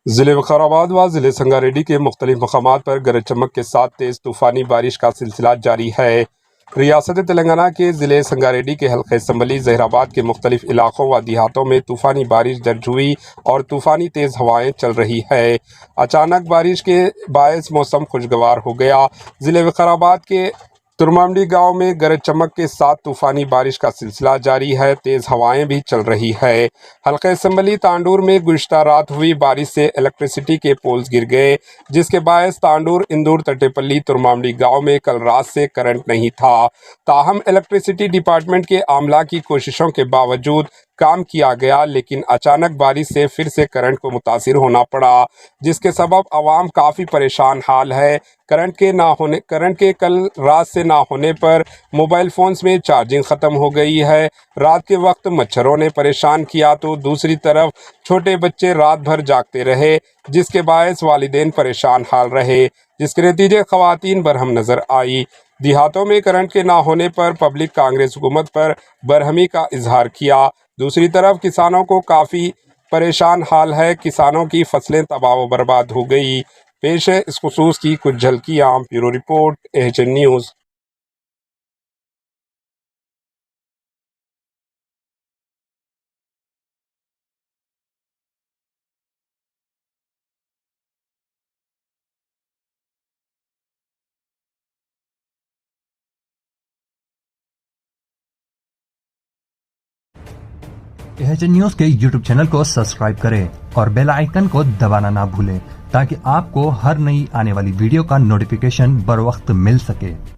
ضلع وقارآباد و ضلع سنگاریڈی کے مختلف مقامات پر گرج چمک کے ساتھ تیز طوفانی بارش کا سلسلہ جاری ہے۔ ریاست تلنگانہ کے ضلع سنگاریڈی کے حلقہ اسمبلی ظہیر آباد کے مختلف علاقوں و دیہاتوں میں طوفانی بارش درج ہوئی اور طوفانی تیز ہوائیں چل رہی ہے۔ اچانک بارش کے باعث موسم خوشگوار ہو گیا۔ ضلع وقارآباد کے ترمامڈی گاؤں میں گرج چمک کے ساتھ طوفانی بارش کا سلسلہ جاری ہے، تیز ہوائیں بھی چل رہی ہے۔ حلقہ اسمبلی تانڈور میں گزشتہ رات ہوئی بارش سے الیکٹریسٹی کے پولز گر گئے، جس کے باعث تانڈور اندور تٹیپلی ترمامڈی گاؤں میں کل رات سے کرنٹ نہیں تھا۔ تاہم الیکٹریسٹی ڈپارٹمنٹ کے عملہ کی کوششوں کے باوجود کام کیا گیا، لیکن اچانک بارش سے پھر سے کرنٹ کو متاثر ہونا پڑا، جس کے سبب عوام کافی پریشان حال ہے۔ کرنٹ کے کل رات سے نہ ہونے پر موبائل فونز میں چارجنگ ختم ہو گئی ہے۔ رات کے وقت مچھروں نے پریشان کیا تو دوسری طرف چھوٹے بچے رات بھر جاگتے رہے، جس کے باعث والدین پریشان حال رہے، جس کے نتیجے خواتین برہم نظر آئی۔ دیہاتوں میں کرنٹ کے نہ ہونے پر پبلک کانگریس حکومت پر برہمی کا اظہار کیا۔ دوسری طرف کسانوں کو کافی پریشان حال ہے، کسانوں کی فصلیں تباہ و برباد ہو گئی۔ پیش ہے اس خصوص کی کچھ جھلکیاں، bureau report AHN news. AHN news کے YouTube چینل کو سبسکرائب کریں اور بیل آئیکن کو دبانا نہ بھولیں تاکہ آپ کو ہر نئی آنے والی ویڈیو کا نوٹیفیکیشن بر وقت مل سکے۔